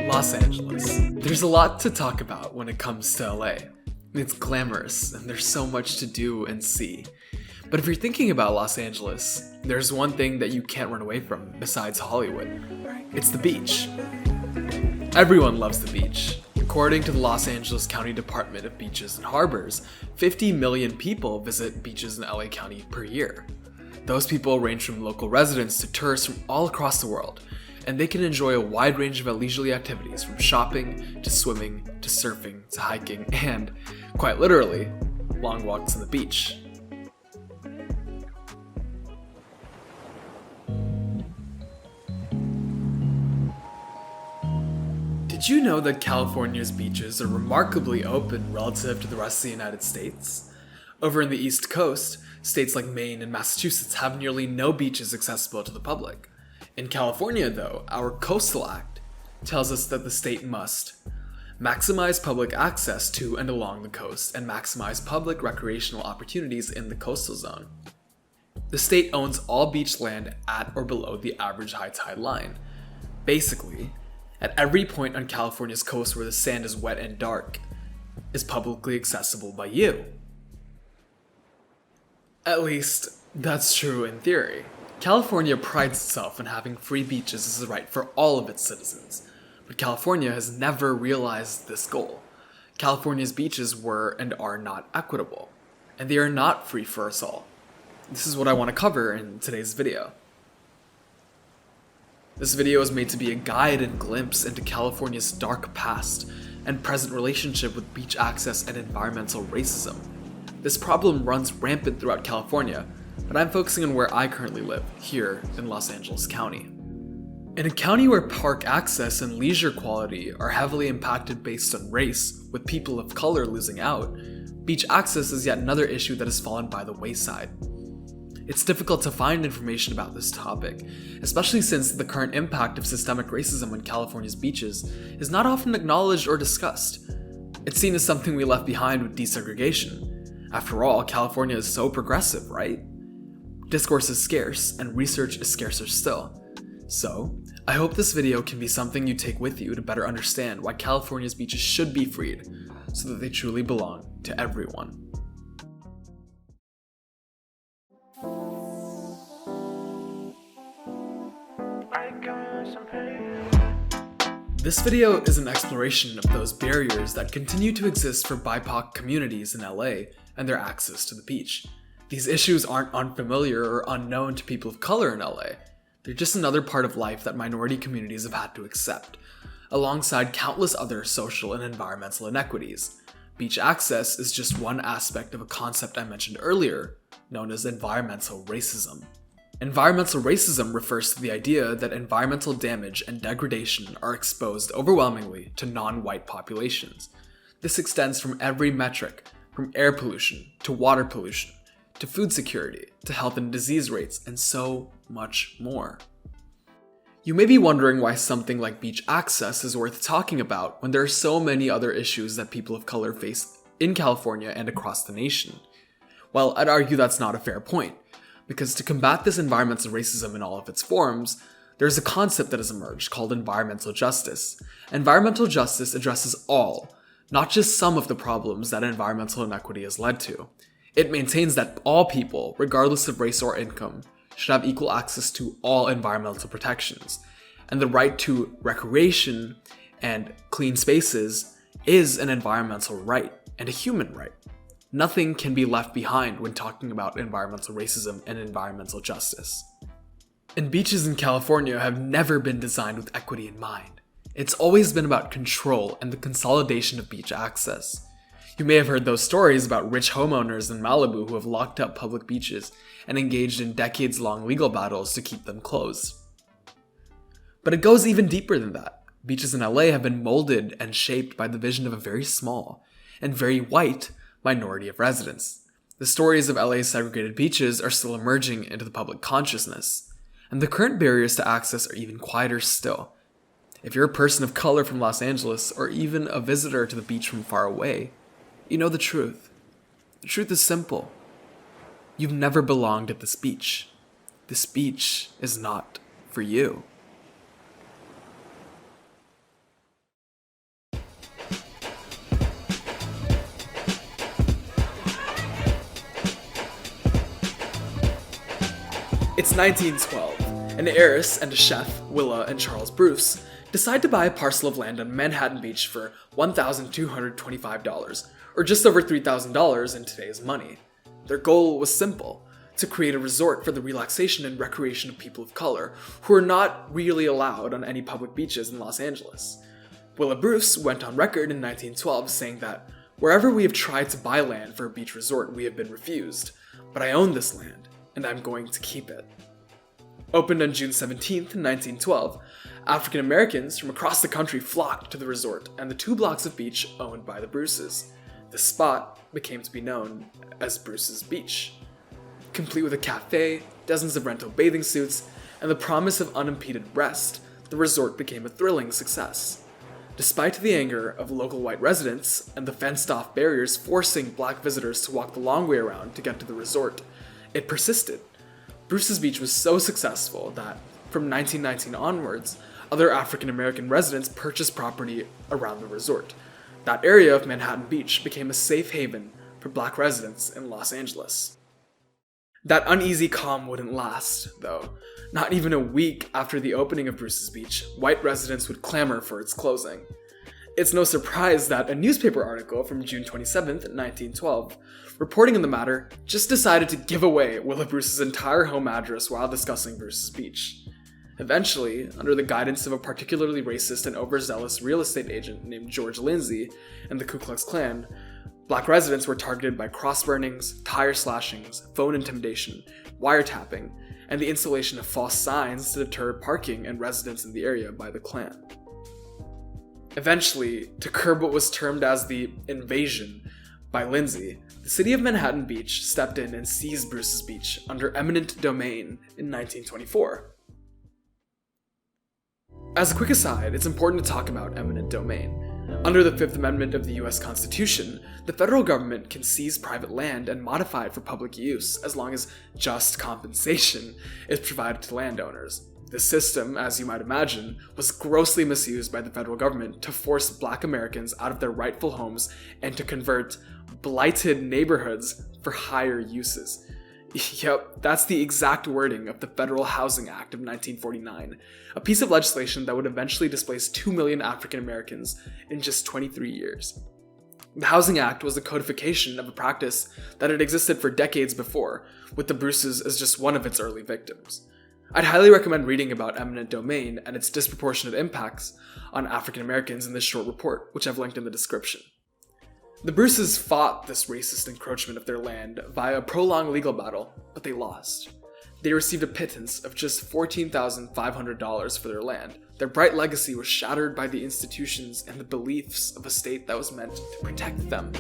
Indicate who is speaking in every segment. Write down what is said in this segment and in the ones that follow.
Speaker 1: Los Angeles. There's a lot to talk about when it comes to LA. It's glamorous, and there's so much to do and see. But if you're thinking about Los Angeles, there's one thing that you can't run away from besides Hollywood. It's the beach. Everyone loves the beach. According to the Los Angeles County Department of Beaches and Harbors, 50 million people visit beaches in LA County per year. Those people range from local residents to tourists from all across the world, and they can enjoy a wide range of leisurely activities from shopping, to swimming, to surfing, to hiking, and, quite literally, long walks on the beach. Did you know that California's beaches are remarkably open relative to the rest of the United States? Over in the East Coast, states like Maine and Massachusetts have nearly no beaches accessible to the public. In California, though, our Coastal Act tells us that the state must maximize public access to and along the coast and maximize public recreational opportunities in the coastal zone. The state owns all beach land at or below the average high tide line. Basically, at every point on California's coast where the sand is wet and dark is publicly accessible by you. At least, that's true in theory. California prides itself on having free beaches as a right for all of its citizens, but California has never realized this goal. California's beaches were and are not equitable, and they are not free for us all. This is what I want to cover in today's video. This video is made to be a guide and glimpse into California's dark past and present relationship with beach access and environmental racism. This problem runs rampant throughout California, but I'm focusing on where I currently live, here in Los Angeles County. In a county where park access and leisure quality are heavily impacted based on race, with people of color losing out, beach access is yet another issue that has fallen by the wayside. It's difficult to find information about this topic, especially since the current impact of systemic racism on California's beaches is not often acknowledged or discussed. It's seen as something we left behind with desegregation. After all, California is so progressive, right? Discourse is scarce, and research is scarcer still. So, I hope this video can be something you take with you to better understand why California's beaches should be freed, so that they truly belong to everyone. This video is an exploration of those barriers that continue to exist for BIPOC communities in LA and their access to the beach. These issues aren't unfamiliar or unknown to people of color in LA. They're just another part of life that minority communities have had to accept, alongside countless other social and environmental inequities. Beach access is just one aspect of a concept I mentioned earlier, known as environmental racism. Environmental racism refers to the idea that environmental damage and degradation are exposed overwhelmingly to non-white populations. This extends from every metric, from air pollution to water pollution, to food security, to health and disease rates, and so much more. You may be wondering why something like beach access is worth talking about when there are so many other issues that people of color face in California and across the nation. Well, I'd argue that's not a fair point, because to combat this environmental racism in all of its forms, there's a concept that has emerged called environmental justice. Environmental justice addresses all, not just some of the problems that environmental inequity has led to. It maintains that all people, regardless of race or income, should have equal access to all environmental protections, and the right to recreation and clean spaces is an environmental right and a human right. Nothing can be left behind when talking about environmental racism and environmental justice. And beaches in California have never been designed with equity in mind. It's always been about control and the consolidation of beach access. You may have heard those stories about rich homeowners in Malibu who have locked up public beaches and engaged in decades-long legal battles to keep them closed. But it goes even deeper than that. Beaches in LA have been molded and shaped by the vision of a very small and very white minority of residents. The stories of LA's segregated beaches are still emerging into the public consciousness, and the current barriers to access are even quieter still. If you're a person of color from Los Angeles, or even a visitor to the beach from far away, you know the truth. The truth is simple. You've never belonged at this beach. this beach is not for you. It's 1912. An heiress and a chef, Willa and Charles Bruce, decide to buy a parcel of land on Manhattan Beach for $1,225, or just over $3,000 in today's money. Their goal was simple: to create a resort for the relaxation and recreation of people of color who are not really allowed on any public beaches in Los Angeles. Willa Bruce went on record in 1912 saying that, "Wherever we have tried to buy land for a beach resort, we have been refused, but I own this land, and I'm going to keep it." Opened on June 17th, 1912, African Americans from across the country flocked to the resort and the 2 blocks of beach owned by the Bruces. The spot became to be known as Bruce's Beach. Complete with a cafe, dozens of rental bathing suits, and the promise of unimpeded rest, the resort became a thrilling success. Despite the anger of local white residents and the fenced-off barriers forcing black visitors to walk the long way around to get to the resort, it persisted. Bruce's Beach was so successful that, from 1919 onwards, other African American residents purchased property around the resort. That area of Manhattan Beach became a safe haven for black residents in Los Angeles. That uneasy calm wouldn't last, though. Not even a week after the opening of Bruce's Beach, white residents would clamor for its closing. It's no surprise that a newspaper article from June 27th, 1912, reporting on the matter, just decided to give away Willa Bruce's entire home address while discussing Bruce's Beach. Eventually, under the guidance of a particularly racist and overzealous real estate agent named George Lindsay and the Ku Klux Klan, black residents were targeted by cross burnings, tire slashings, phone intimidation, wiretapping, and the installation of false signs to deter parking and residents in the area by the Klan. Eventually, to curb what was termed as the invasion by Lindsay, the city of Manhattan Beach stepped in and seized Bruce's Beach under eminent domain in 1924. As a quick aside, it's important to talk about eminent domain. Under the Fifth Amendment of the US Constitution, the federal government can seize private land and modify it for public use as long as just compensation is provided to landowners. This system, as you might imagine, was grossly misused by the federal government to force black Americans out of their rightful homes and to convert blighted neighborhoods for higher uses. Yep, that's the exact wording of the Federal Housing Act of 1949, a piece of legislation that would eventually displace 2 million African Americans in just 23 years. The Housing Act was a codification of a practice that had existed for decades before, with the Bruces as just one of its early victims. I'd highly recommend reading about eminent domain and its disproportionate impacts on African Americans in this short report, which I've linked in the description. The Bruces fought this racist encroachment of their land via a prolonged legal battle, but they lost. They received a pittance of just $14,500 for their land. Their bright legacy was shattered by the institutions and the beliefs of a state that was meant to protect them.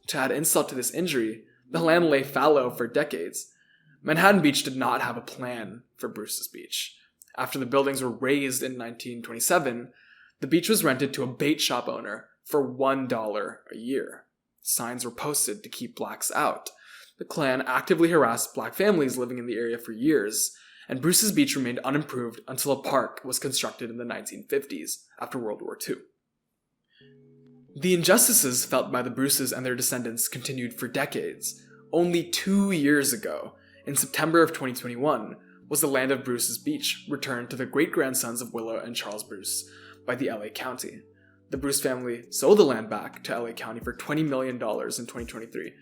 Speaker 1: To add insult to this injury, the land lay fallow for decades. Manhattan Beach did not have a plan for Bruce's Beach. After the buildings were razed in 1927, the beach was rented to a bait shop owner for $1 a year. Signs were posted to keep blacks out. The Klan actively harassed black families living in the area for years, and Bruce's Beach remained unimproved until a park was constructed in the 1950s after World War II. The injustices felt by the Bruces and their descendants continued for decades. Only 2 years ago, in September of 2021, was the land of Bruce's Beach returned to the great-grandsons of Willa and Charles Bruce by the LA County. The Bruce family sold the land back to LA County for $20 million in 2023.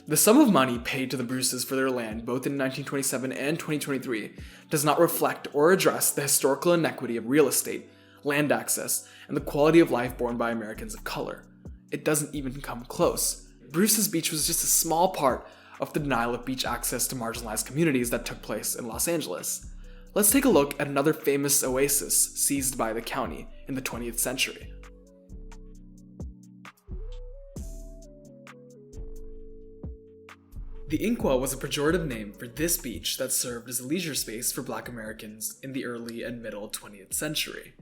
Speaker 1: The sum of money paid to the Bruces for their land both in 1927 and 2023 does not reflect or address the historical inequity of real estate, land access, and the quality of life borne by Americans of color. It doesn't even come close. Bruce's Beach was just a small part of the denial of beach access to marginalized communities that took place in Los Angeles. Let's take a look at another famous oasis seized by the county in the 20th century. The Inqua was a pejorative name for this beach that served as a leisure space for Black Americans in the early and middle 20th century.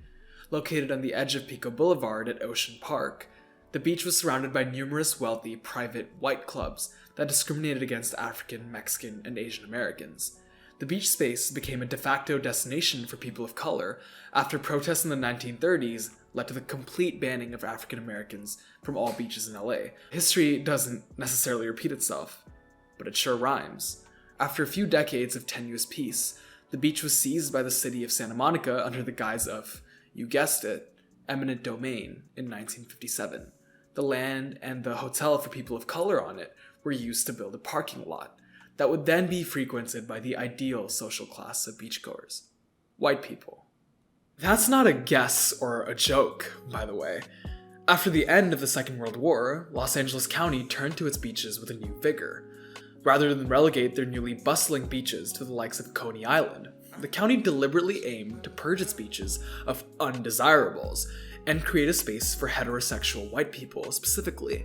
Speaker 1: Located on the edge of Pico Boulevard at Ocean Park, The beach was surrounded by numerous wealthy, private, white clubs that discriminated against African, Mexican, and Asian Americans. The beach space became a de facto destination for people of color after protests in the 1930s led to the complete banning of African Americans from all beaches in LA. History doesn't necessarily repeat itself, but it sure rhymes. After a few decades of tenuous peace, the beach was seized by the city of Santa Monica under the guise of, you guessed it, eminent domain in 1957. The land and the hotel for people of color on it were used to build a parking lot that would then be frequented by the ideal social class of beachgoers, white people. That's not a guess or a joke, by the way. After the end of the Second World War, Los Angeles County turned to its beaches with a new vigor. Rather than relegate their newly bustling beaches to the likes of Coney Island, the county deliberately aimed to purge its beaches of undesirables and create a space for heterosexual white people specifically.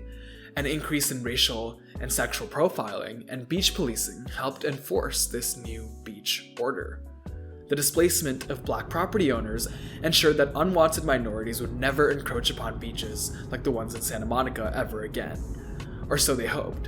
Speaker 1: An increase in racial and sexual profiling and beach policing helped enforce this new beach order. The displacement of black property owners ensured that unwanted minorities would never encroach upon beaches like the ones in Santa Monica ever again. Or so they hoped.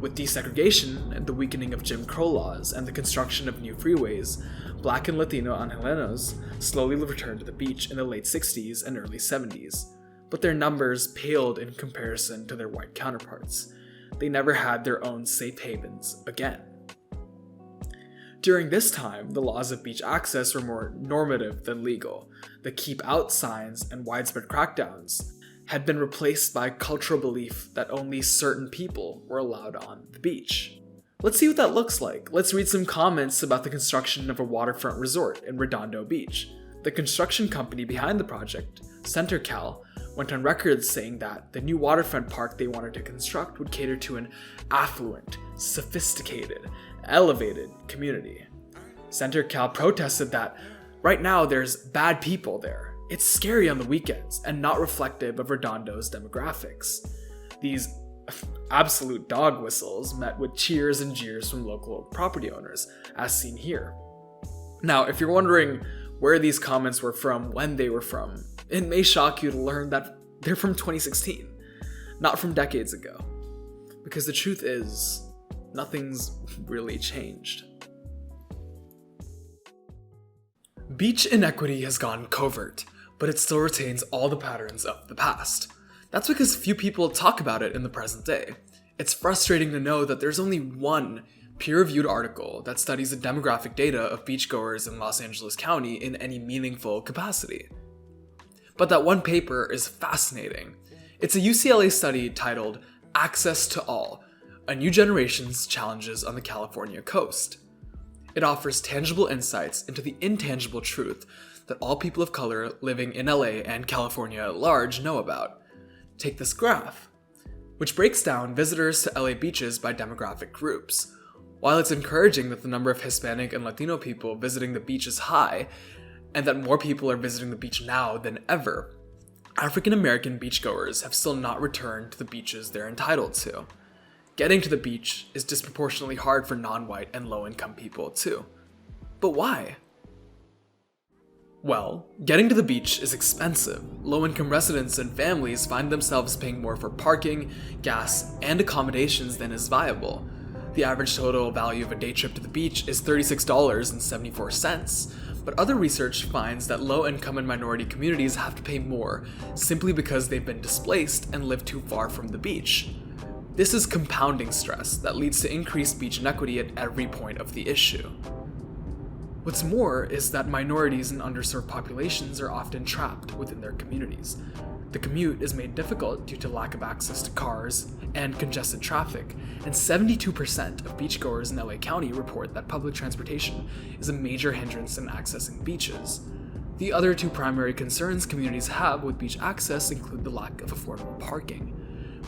Speaker 1: With desegregation and the weakening of Jim Crow laws and the construction of new freeways, Black and Latino Angelenos slowly returned to the beach in the late 60s and early 70s. But their numbers paled in comparison to their white counterparts. They never had their own safe havens again. During this time, the laws of beach access were more normative than legal. The keep out signs and widespread crackdowns had been replaced by cultural belief that only certain people were allowed on the beach. Let's see what that looks like. Let's read some comments about the construction of a waterfront resort in Redondo Beach. The construction company behind the project, CenterCal, went on record saying that the new waterfront park they wanted to construct would cater to an affluent, sophisticated, elevated community. CenterCal protested that right now there's bad people there. It's scary on the weekends and not reflective of Redondo's demographics. These absolute dog whistles met with cheers and jeers from local property owners, as seen here. Now, if you're wondering where these comments were from, when they were from, it may shock you to learn that they're from 2016, not from decades ago. Because the truth is, nothing's really changed. Beach inequity has gone covert, but it still retains all the patterns of the past. That's because few people talk about it in the present day. It's frustrating to know that there's only one peer-reviewed article that studies the demographic data of beachgoers in Los Angeles County in any meaningful capacity. But that one paper is fascinating. It's a UCLA study titled Access to All: A New Generation's Challenges on the California Coast. It offers tangible insights into the intangible truth that all people of color living in LA and California at large know about. Take this graph, which breaks down visitors to LA beaches by demographic groups. While it's encouraging that the number of Hispanic and Latino people visiting the beach is high, and that more people are visiting the beach now than ever, African American beachgoers have still not returned to the beaches they're entitled to. Getting to the beach is disproportionately hard for non-white and low-income people too. But why? Well, getting to the beach is expensive. Low-income residents and families find themselves paying more for parking, gas, and accommodations than is viable. The average total value of a day trip to the beach is $36.74, but other research finds that low-income and minority communities have to pay more simply because they've been displaced and live too far from the beach. This is compounding stress that leads to increased beach inequity at every point of the issue. What's more is that minorities and underserved populations are often trapped within their communities. The commute is made difficult due to lack of access to cars and congested traffic, and 72% of beachgoers in LA County report that public transportation is a major hindrance in accessing beaches. The other two primary concerns communities have with beach access include the lack of affordable parking.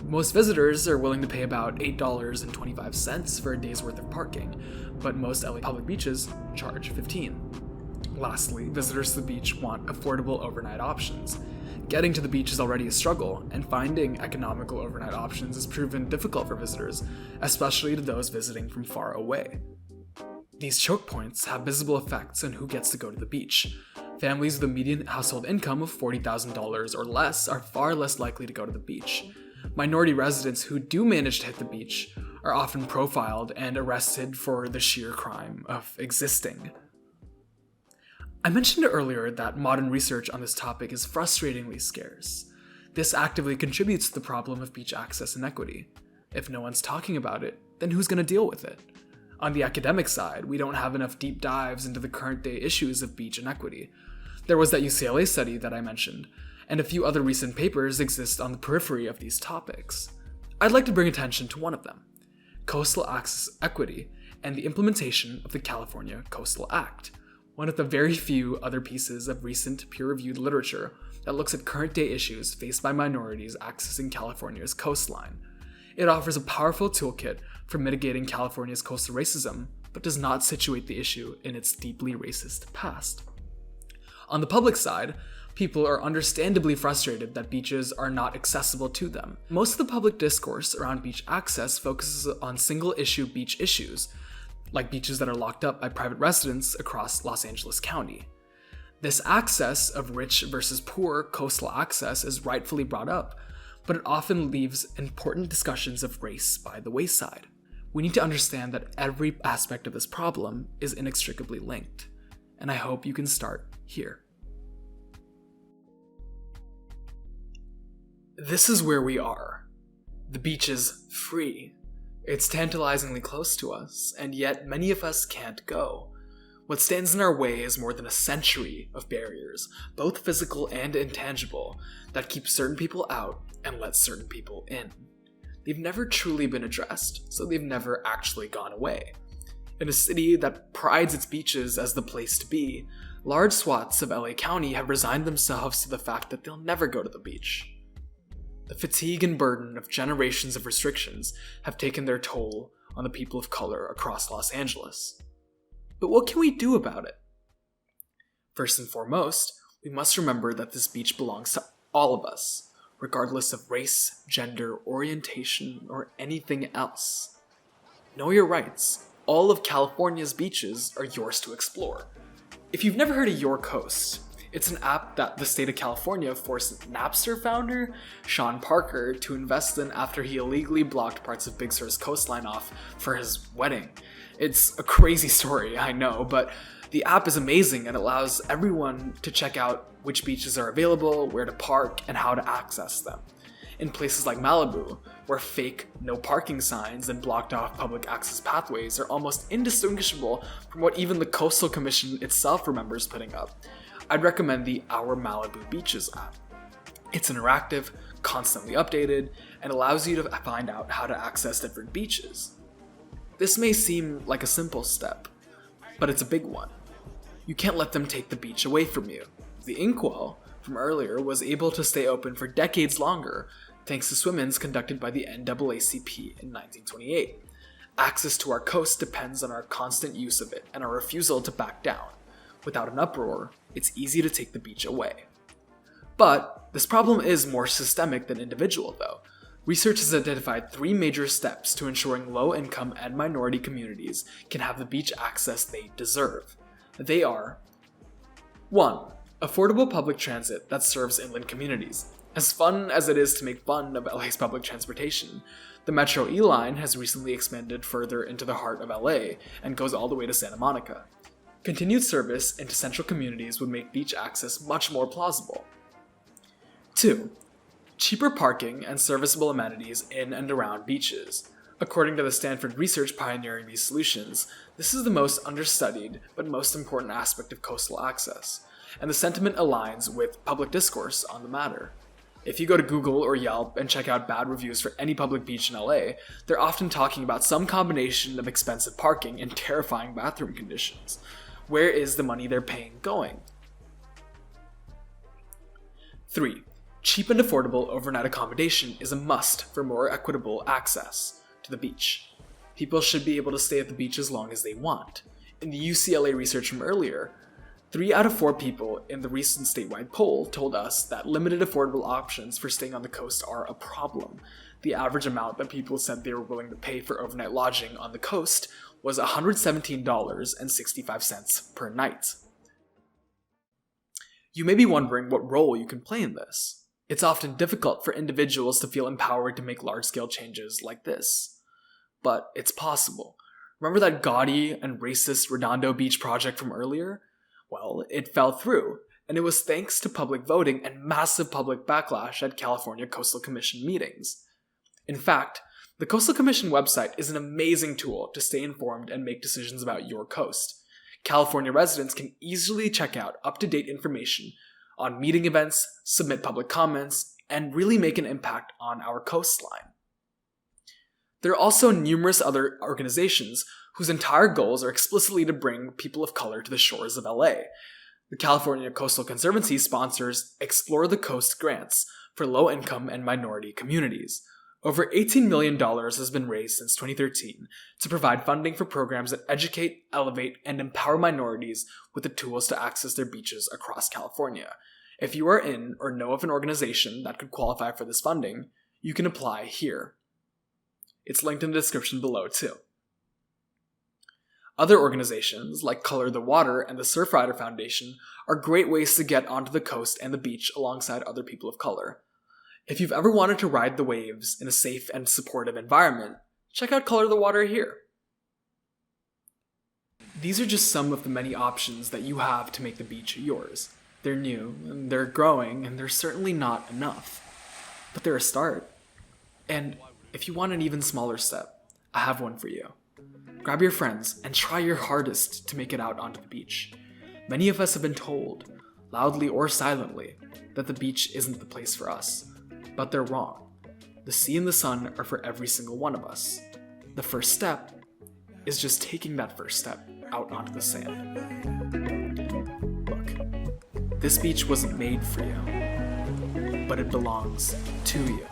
Speaker 1: Most visitors are willing to pay about $8.25 for a day's worth of parking, but most LA public beaches charge $15. Lastly, visitors to the beach want affordable overnight options. Getting to the beach is already a struggle, and finding economical overnight options has proven difficult for visitors, especially to those visiting from far away. These choke points have visible effects on who gets to go to the beach. Families with a median household income of $40,000 or less are far less likely to go to the beach. Minority residents who do manage to hit the beach are often profiled and arrested for the sheer crime of existing. I mentioned earlier that modern research on this topic is frustratingly scarce. This actively contributes to the problem of beach access inequity. If no one's talking about it, then who's going to deal with it? On the academic side, we don't have enough deep dives into the current day issues of beach inequity. There was that UCLA study that I mentioned, and a few other recent papers exist on the periphery of these topics. I'd like to bring attention to one of them: coastal access equity and the implementation of the California Coastal Act, one of the very few other pieces of recent peer-reviewed literature that looks at current-day issues faced by minorities accessing California's coastline. It offers a powerful toolkit for mitigating California's coastal racism, but does not situate the issue in its deeply racist past. On the public side, people are understandably frustrated that beaches are not accessible to them. Most of the public discourse around beach access focuses on single-issue beach issues, like beaches that are locked up by private residents across Los Angeles County. This access of rich versus poor coastal access is rightfully brought up, but it often leaves important discussions of race by the wayside. We need to understand that every aspect of this problem is inextricably linked, and I hope you can start here. This is where we are. The beach is free. It's tantalizingly close to us, and yet many of us can't go. What stands in our way is more than a century of barriers, both physical and intangible, that keep certain people out and let certain people in. They've never truly been addressed, so they've never actually gone away. In a city that prides its beaches as the place to be, large swaths of LA County have resigned themselves to the fact that they'll never go to the beach. The fatigue and burden of generations of restrictions have taken their toll on the people of color across Los Angeles. But what can we do about it? First and foremost, we must remember that this beach belongs to all of us, regardless of race, gender, orientation, or anything else. Know your rights. All of California's beaches are yours to explore. If you've never heard of Your Coast, it's an app that the state of California forced Napster founder Sean Parker to invest in after he illegally blocked parts of Big Sur's coastline off for his wedding. It's a crazy story, I know, but the app is amazing and allows everyone to check out which beaches are available, where to park, and how to access them. In places like Malibu, where fake no parking signs and blocked off public access pathways are almost indistinguishable from what even the Coastal Commission itself remembers putting up, I'd recommend the Our Malibu Beaches app. It's interactive, constantly updated, and allows you to find out how to access different beaches. This may seem like a simple step, but it's a big one. You can't let them take the beach away from you. The Inkwell from earlier was able to stay open for decades longer thanks to swim-ins conducted by the NAACP in 1928. Access to our coast depends on our constant use of it and our refusal to back down. Without an uproar, it's easy to take the beach away. But this problem is more systemic than individual, though. Research has identified 3 major steps to ensuring low-income and minority communities can have the beach access they deserve. They are: 1. Affordable public transit that serves inland communities. As fun as it is to make fun of LA's public transportation, the Metro E-Line has recently expanded further into the heart of LA and goes all the way to Santa Monica. Continued service into central communities would make beach access much more plausible. 2. Cheaper parking and serviceable amenities in and around beaches. According to the Stanford research pioneering these solutions, this is the most understudied but most important aspect of coastal access, and the sentiment aligns with public discourse on the matter. If you go to Google or Yelp and check out bad reviews for any public beach in LA, they're often talking about some combination of expensive parking and terrifying bathroom conditions. Where is the money they're paying going? 3. Cheap and affordable overnight accommodation is a must for more equitable access to the beach. People should be able to stay at the beach as long as they want. In the UCLA research from earlier, 3 out of 4 people in the recent statewide poll told us that limited affordable options for staying on the coast are a problem. The average amount that people said they were willing to pay for overnight lodging on the coast was $117.65 per night. You may be wondering what role you can play in this. It's often difficult for individuals to feel empowered to make large-scale changes like this. But it's possible. Remember that gaudy and racist Redondo Beach project from earlier? Well, it fell through, and it was thanks to public voting and massive public backlash at California Coastal Commission meetings. In fact, the Coastal Commission website is an amazing tool to stay informed and make decisions about your coast. California residents can easily check out up-to-date information on meeting events, submit public comments, and really make an impact on our coastline. There are also numerous other organizations whose entire goals are explicitly to bring people of color to the shores of LA. The California Coastal Conservancy sponsors Explore the Coast grants for low-income and minority communities. Over $18 million has been raised since 2013 to provide funding for programs that educate, elevate, and empower minorities with the tools to access their beaches across California. If you are in or know of an organization that could qualify for this funding, you can apply here. It's linked in the description below too. Other organizations, like Color the Water and the Surfrider Foundation, are great ways to get onto the coast and the beach alongside other people of color. If you've ever wanted to ride the waves in a safe and supportive environment, check out Color the Water here. These are just some of the many options that you have to make the beach yours. They're new, and they're growing, and they're certainly not enough. But they're a start. And if you want an even smaller step, I have one for you. Grab your friends and try your hardest to make it out onto the beach. Many of us have been told, loudly or silently, that the beach isn't the place for us. But they're wrong. The sea and the sun are for every single one of us. The first step is just taking that first step out onto the sand. Look, this beach wasn't made for you, but it belongs to you.